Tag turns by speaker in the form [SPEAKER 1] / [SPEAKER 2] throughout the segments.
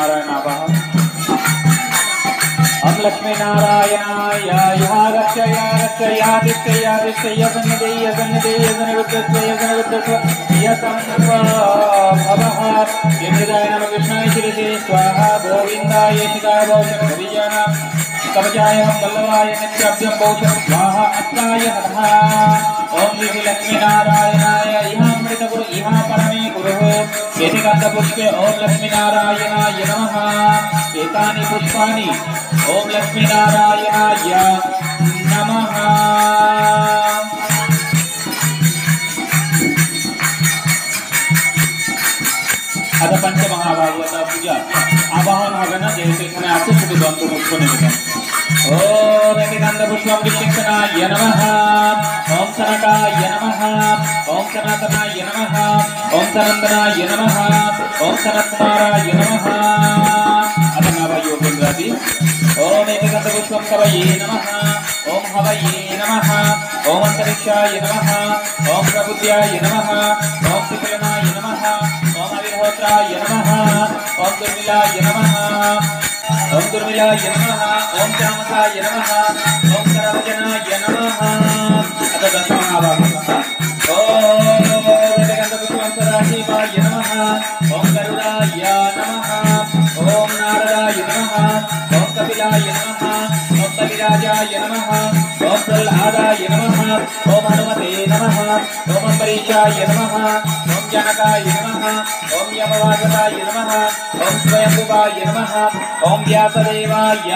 [SPEAKER 1] नारायण आवाहन। हम लक्ष्मी नारायणाय या रक्षयादित्ययादित्यय यमृदाय नमः कृष्णाय श्रीते स्वाहा गोविंदाय शिवाय भौषण कवचाय वल्लभाय नित्याभ्यं भौषण स्वाहा अत्राय हरः। ओम श्री लक्ष्मी नारायणाय इहामृत गुरु इहा परमे गुरुः एति गन्धपुष्पे ओम लक्ष्मी नारायणाय नमः। एतानि पुष्पाणि ओम लक्ष्मी नारायणाय नमः। अथ पंचमहाभागवत पूजा आवाहन हवन जैसे आते सुखी द्वंद्व मुझको ओम गंधपुष्पं विशिष्टनाय नमः। ओम सनकाय नमः। ओम सनातनाय नमः। ओम सनंदनाय नमः। ओम सनत्कुमाराय नमः। अथ नवयोगेन्द्रादि ओम गंधपुष्पं कवये नमः। ओम हवये नमः। ओम अंतरिक्षाय नमः। ओम प्रबुद्ध्याय नमः। ओम त्रिकलनाय नमः। ओम अविर्होत्राय नमः। ओम दुर्मिलाय नमः। ओम दुर्मिलाय नमः। ओम चामसाय नमः। ओम करवजनाय नमः। अथ दशमहाभागवतः ओम गंधपुष्पं सदाशिवाय नमः। ओम गरुडाय नमः। ओम नारदाय नमः। ओम कपिलाय नमः। ओम कविराजाय नमः। ओम प्रह्लादाय नमः। ओम हनुमते नमः। ओम अम्बरीषाय नमः। ओम जनकाय नमः। ओम यमवागताय नमः। ओम स्वयंभुवाय नमः। ओम व्यासदेवाय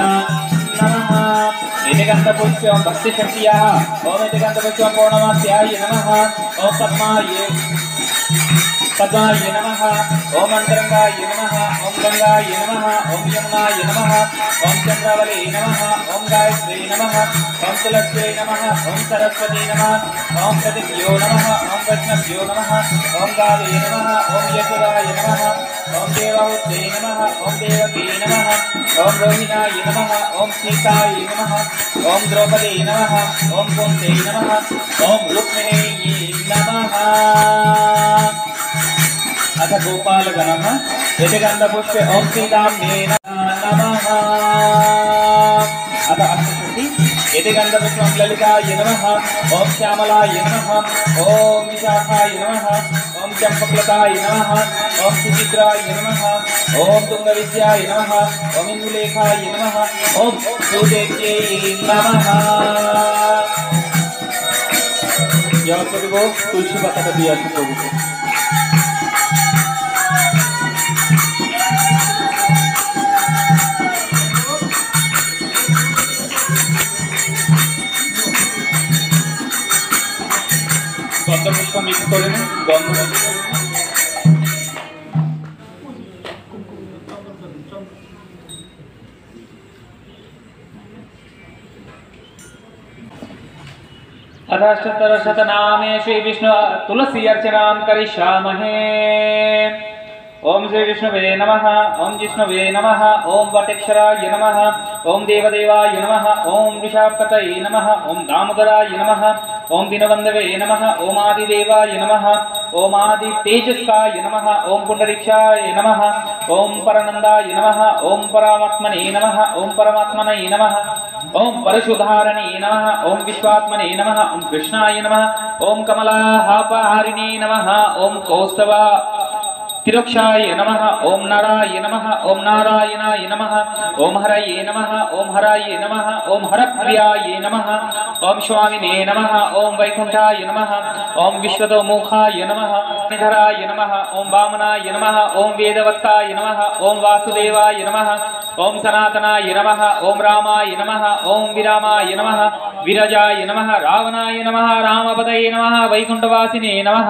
[SPEAKER 1] नमः। इति गन्धपुष्पं भक्तिशक्त्याः ओम इति गन्धपुष्पं पौर्णमास्याय नमः। ओम पद्माय नमः। ओम अंतरंगाय नमः। ओम गंगाय नमः। ओम यमुनाय नमः। ओम चंद्रावले नमः। ओम गायत्री नमः। ओम तुलस्यै नमः। ओम सरस्वती नमः। ओम प्रतिभ्यो नमः। ओम वैष्णव्यो नमः। ओम गावे नमः। ओम यशोदाय नमः। ओम देवहूते नमः। ओम देवकी नमः। ओम रोहिणाय नमः। ओम सीताय नमः। ओम द्रौपदी नमः। ओम कुन्ते नमः। ओम रुक्मिणी नमः। अथ गोपालगणः इति गन्धपुष्पे ओम श्रीदाम्ने नमः। अथ अष्टषष्टि इति गन्धपुष्पं ललिताय नमः। ओम श्यामलाय नमः। ओम विशाखाय नमः। ओम चंपकलताय नमः। ओम सुचित्राय नमः। ओम तुंगविद्याय नमः। ओम इंदुलेखाय नमः। ओम सुदेव्यै नमः। यह प्रभु को तुलसी पत्ता का दिया प्रभु को गंधपुष्प मिक्स करे ना अथाष्टोत्तरशतनामे श्री विष्णु तुलसी अर्चनां करिष्यामहे। ओम श्री विष्णुवे नमः। ओम जिष्णुवे नमः। ओम वटेक्षराय नमः। ओम देवदेवाय नमः। ओम वृषापतये नमः। ओम दामोदराय नमः। ओम दिनबन्धवे नमः। ओम आदिदेवाय नमः। ओम आदि तेजस्काय नमः। ओम पुंडरीक्षाय नमः। ओम परनंदाय नमः। ओम परात्मने नमः। ओम परमात्मने नमः। ओम परशुधारणे नमः। ओम विश्वात्मने नमः। ओम कृष्णाय नमः। ओम कमलाहापहारिणे नमः। ओम कौस्तवा तिरक्षाय नमः। ओम नराय नमः। ओम नारायणाय नमः। ओम हरये नमः। ओम हराय नमः। ओम हरप्रियाय नमः। ओम स्वामिने नमः। ओम वैकुंठाय नमः। ओम विश्वतोमुखाय नमः। निधराय नमः। ओम वामनाय नमः। ओम वेदवत्ताय नमः। ओम वासुदेवाय नमः। ओम सनातनाय नमः। ओम रामाय नमः। ओम विरामाय नमः। विरजाय नमः। रावणाय नमः। रामपदये नमः। वैकुंठवासिने नमः।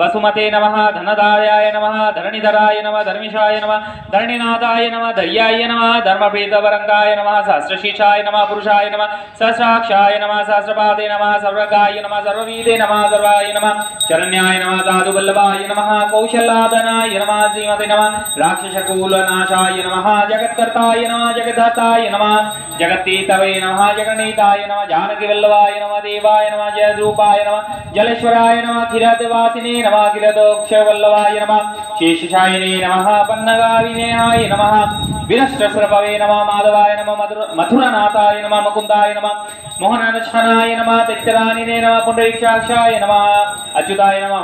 [SPEAKER 1] वसुमते नमः। धनदायाय नमः। धरणिधराय नमः। धर्मिषाय नमः। धरणिनाथाय नमः। धर्याय नमः। धर्मप्रीतवरंगाय नमः। सहस्रशीर्षाय नमः। पुरुषाय नमः। सहस्राक्षाय नमः। सहस्रपादे नमः। सर्वगाय नमः। सर्ववीदे नमः। सर्वाय नमः। शरण्याय नमः। साधुवल्लभाय नमः। कौशलादनाय नमः। श्रीमते नमः। राक्षसकूलनाशाय नमः। जगत्कर्ताय नमः। जगद्धाताय नमः। जगत्तीतवे नमः। जगन्नीताय नमः। जानकीवल्लभाय नमः। देवाय नमः। जयरूपाय नमः। जलेश्वराय नमः। किरतवासिने नमः। किरतोक्षवल्लभाय नमः। शेषशायिने नमः पन्नगाविनेहाय नमः विनष्टस्रपवे नमः माधवाय नमः मथुरनाथाय नमः मुकुन्दाय नमः मोहनानशनाय नमः दैत्यरानिने नमः पुण्डरीक्षाक्षाय नमः अच्युताय नमः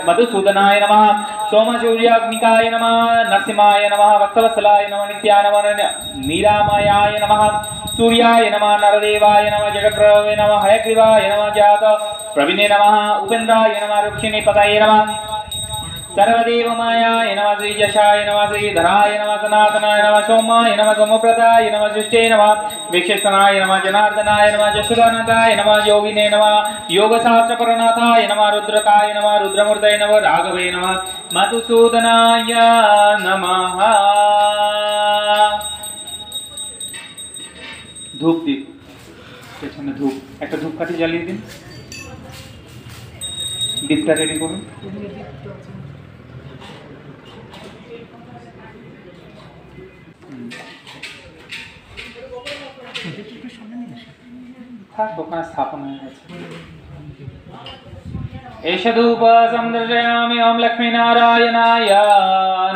[SPEAKER 1] मधुसूदनाय नमः सोमसूर्याग्निकाय नमः नरसिंहाय नमः भक्तवत्सलाय नमः नित्यानमः नीरामयाय नमः सूर्याय नमः नरदेवाय नमः जगत्प्रभवे नमः हयग्रीवाय नमः जात प्रवीणे नमः उपेन्द्राय नमः रुक्षिणीपतये नमः सर्वदेवमायाय नमः श्रीजशाय नमः श्रीधराय नमः सनातनाय नमः सोमाय नमः सोमप्रदाय नमः सृष्टे नमः वीक्षस्तनाय नमः जनार्दनाय नमः जशुरानंदाय नमः योगिने नमः योगशास्त्रपरनाथाय नमः रुद्रकाय नमः रुद्रमूर्तये नमः राघवे नमः मधुसूदनाय नमः। धूप दीप পেছনে ধূপ একটা ধূপকাঠি জ্বালিয়ে দিন দীপটা রেডি করুন থাক দোকানে স্থাপন হয়ে গেছে एष धूप संदर्शयामि ओम लक्ष्मीनारायणाय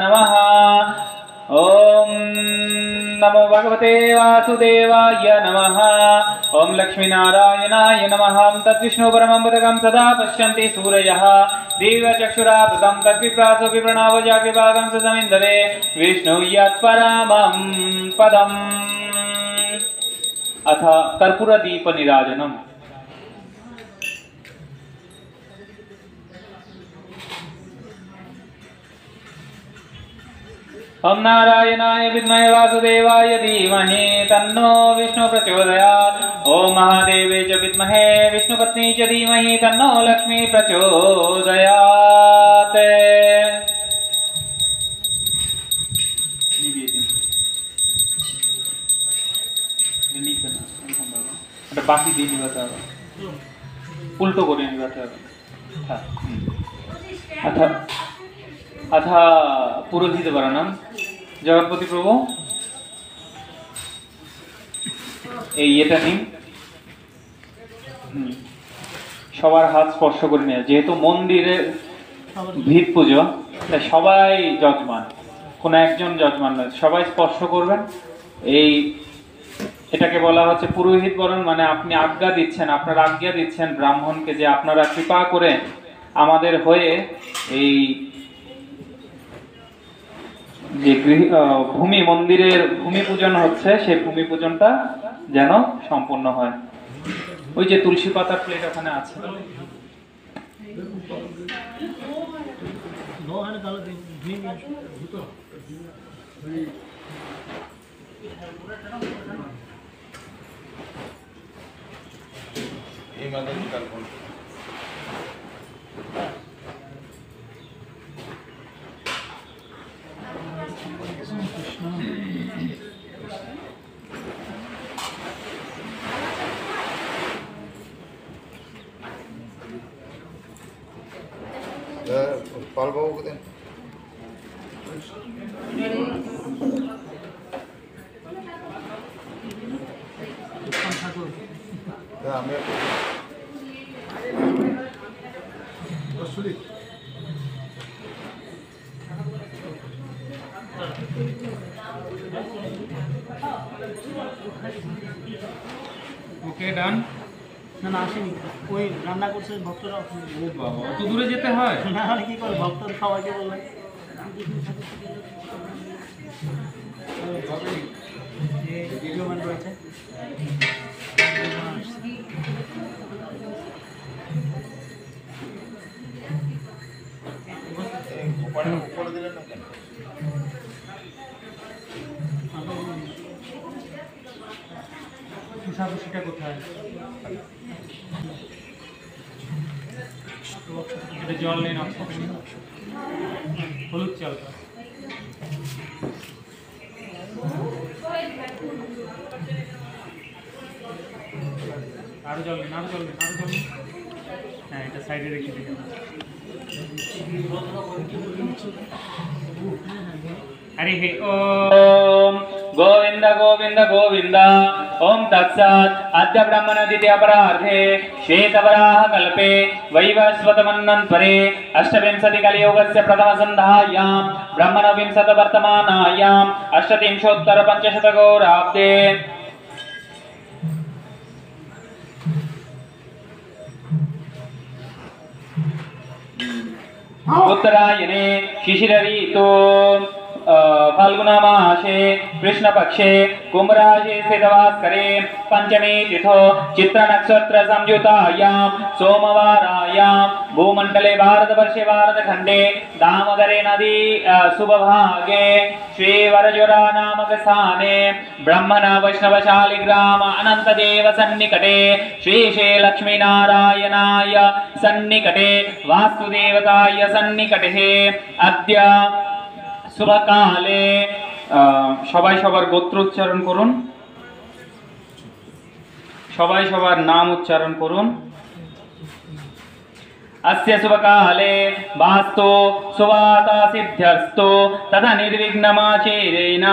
[SPEAKER 1] नमः ओम नमो भगवते वासुदेवाय नमः ओम लक्ष्मीनारायणाय नमः तद्विष्णु परमं पदकं सदा पश्यन्ति सूरयः दिव्यचक्षुराततं तद्विप्रासो विप्रणव जाग्रभागं समिन्दरे विष्णु यत्परमं पदम्। अथ कर्पूरदीपनिराजनम्। ओम नारायणाय विद्महे वासुदेवाय धीमहि तन्नो विष्णु प्रचोदयात्। ओम महादेवे च विद्महे विष्णुपत्नी च धीमहि तन्नो लक्ष्मी प्रचोदयात्। बाकी দিয়ে নিবাতে হবে উল্টো করে নিবাতে হবে। আচ্ছা अथा पुरोहित वर्णम जगतपति प्रभु এটা নিন সবার হাত স্পর্শ করে নিয়ে যেহেতু মন্দিরে ভিত পুজো তাই সবাই যজমান কোন একজন যজমান নয় সবাই স্পর্শ করবেন। এই এটাকে বলা হচ্ছে পুরোহিত বরণ মানে আপনি আজ্ঞা দিচ্ছেন আপনারা আজ্ঞা দিচ্ছেন ব্রাহ্মণকে যে আপনারা কৃপা করে আমাদের হয়ে এই যে ভূমি মন্দিরের ভূমি পূজন হচ্ছে সেই ভূমি পূজনটা যেন সম্পূর্ণ হয়। ওই যে তুলসী পাতার প্লেট ওখানে আছে
[SPEAKER 2] पाल बाबू को दें
[SPEAKER 1] ओके डन
[SPEAKER 3] না না আসেনি ওই রান্না করছে ভক্তরা
[SPEAKER 1] ও বাবা অত দূরে যেতে হয়
[SPEAKER 3] না আর কি করে ভক্তরা সবাইকে বললেন যে ভিডিও ম্যান রয়েছে
[SPEAKER 2] উপরে দিলেন না কেন
[SPEAKER 1] হিসাবটা কোথায় এটা জল নেই না হলুদ চালটা আরো জল নেই আরো জল নেই আরো জল নেই হ্যাঁ এটা সাইডে রেখে দিই हरि ओम गोविंद गोविंद गोविंद ओम तत्सत् अद्य ब्रह्मण द्वितीयपरार्धे श्वेतवराह कल्पे वैवस्वतमन्वन्तरे अष्टविंशति कलियुगस्य प्रथमसन्ध्यायां ब्रह्मणविंशत वर्तमानायाम् अष्टत्रिंशोत्तर पंचशतघोराब्दे उत्तरायणे शिशिर ऋतु फाल्गुनमासे कृष्णपक्षे कुंभराशि स्थितवासरे पंचमी तिथौ चित्र नक्षत्र संयुतायां सोमवारायां भूमंडले भारतवर्षे भारतखंडे दामोदरे नदी शुभभागे श्रीवरजुरा नामक स्थाने ब्रह्मण वैष्णवशालिग्राम अनंतदेव सन्निकटे श्री श्री लक्ष्मीनारायणाय सन्निकटे वास्तुदेवताय सन्निकटे अद्य शुभकाले সবাই সবার গোত্র উচ্চারণ করুন সবাই সবার নাম উচ্চারণ করুন अस्य शुभकाले वास्तु सुवाता सिद्ध्यस्तु तथा निर्विघ्नमाचरेण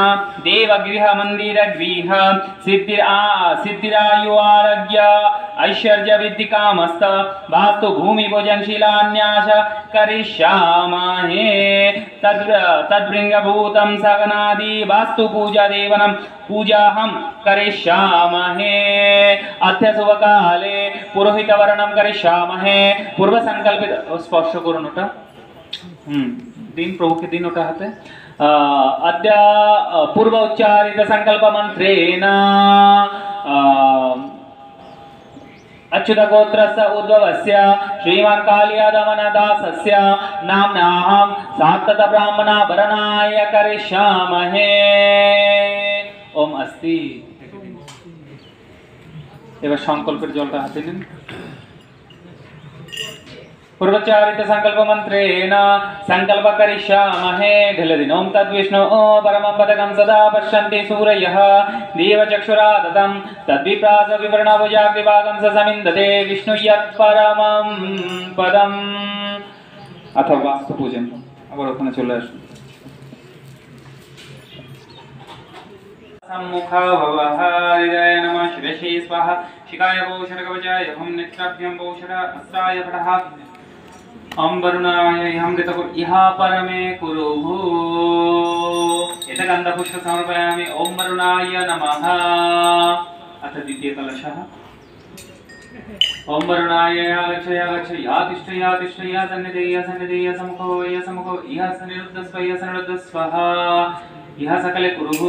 [SPEAKER 1] देवगृह मंदिर गृह सिद्धिरायु आरोग्य ऐश्वर्य वृद्धि कामस्त वास्तु भूमि भोजन शिलान्यास करिष्यामहे तद्भृंगभूतं सगनादि वास्तु पूजा देवनं पूजाहं करिष्यामहे अद्य शुभकाले पुरोहित वर्णं करिष्यामहे पूर्व संकल्पित स्पर्श करुन ओटा दिन प्रभु के दिन ओटा हाथे अद्य पूर्व उच्चारित संकल्प मंत्रेण अच्युत गोत्रस्य उद्भवस्य श्रीमान कालियादमनदासस्य नाम्नाहं सात्तत ब्राह्मणा वरणाय करिष्यामहे ओम अस्ति एबार संकल्पेर जलटा हाते निन पूर्वोच्चारित संकल्प मंत्रेण संकल्प करिष्यामहे ढेले दिन ओम तद्विष्णु परमं पदकं सदा पश्यन्ति सूरयः देवचक्षुरादतं तद्विप्रास विवरणभुजाग्निभागं स समिन्दते विष्णु यत्परमं पदम् अथवा वास्तु पूजन আবার ওখানে চলে আসুন सम्मुखा भवः हृदय नमः शिरसि स्वाहा शिखाय भूषणकवचाय हम नेत्राभ्यं भूषण अस्त्राय फटः वरुणाय अमृतकुर इहा परमे कुरुः एतगन्धपुष्प समर्पयामि ओम वरुणाय नमः अथ द्वितीय कलशः ओम वरुणाय आगच्छ या तिष्ठ या सन्निधेय समुखो इह सनिरुद्धस्व इह सकले कुरुः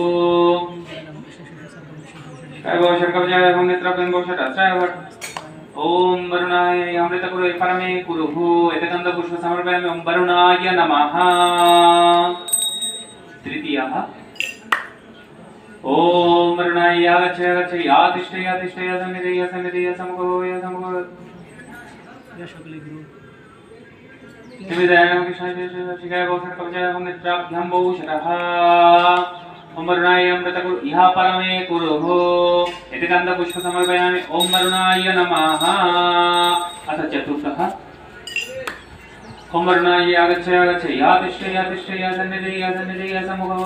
[SPEAKER 1] ओम वरुणाय अमृतकुरु परमे कुरुः एतगन्धपुष्प समर्पयामि ओम वरुणाय नमः तृतीयः ओम वरुणाय आगच्छ या तिष्ठ या सन्निधेय समुखो ओम वरुणाय अमृतकुरु इह परमे कुरुः एतगन्धपुष्प समर्पयामि ओम वरुणाय नमः अथ चतुर्थः ओम वरुणाय आगच्छ या तिष्ठ या सन्निधेय समुखो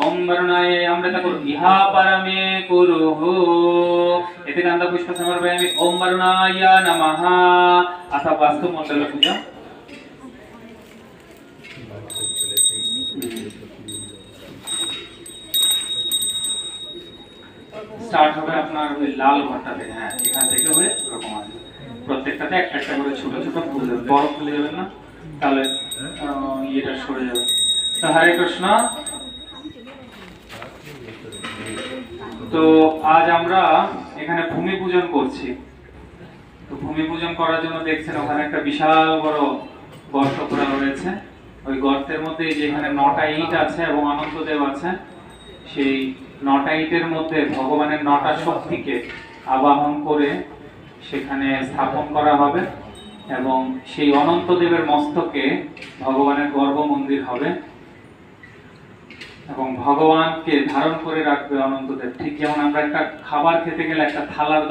[SPEAKER 1] ओम वरुणाय अमृतकुरु इह परमे कुरुः एतगन्धपुष्प समर्पयामि ओम वरुणाय नमः अथ वास्तु मंडल पूजा स्टार्ट হবে আপনার ওই লাল ঘরটা থেকে হ্যাঁ এখান থেকে হয়ে এরকম আসবে প্রত্যেকটাতে একটা একটা করে ছোট ছোট ফুল দেবেন বড় ফুল দেবেন না তাহলে এটা সরে যাবে তো হরে কৃষ্ণ তো আজ আমরা এখানে ভূমি পূজন করছি তো ভূমি পূজন করার জন্য দেখছেন ওখানে একটা বিশাল বড় গর্ত করা রয়েছে ওই গর্তের মধ্যে যেখানে 9টা ইট আছে এবং অনন্তদেব আছে সেই 9টা ইটের মধ্যে ভগবানের 9টা শক্তিকে আবাহন করে সেখানে স্থাপন করা হবে এবং সেই অনন্তদেবের মস্তকে ভগবানের গর্ভ মন্দির হবে এবং ভগবানকে ধারণ করে রাখবে অনন্তদেব ঠিক যেমন আমরা একটা খাবার খেতে গেলে একটা থালার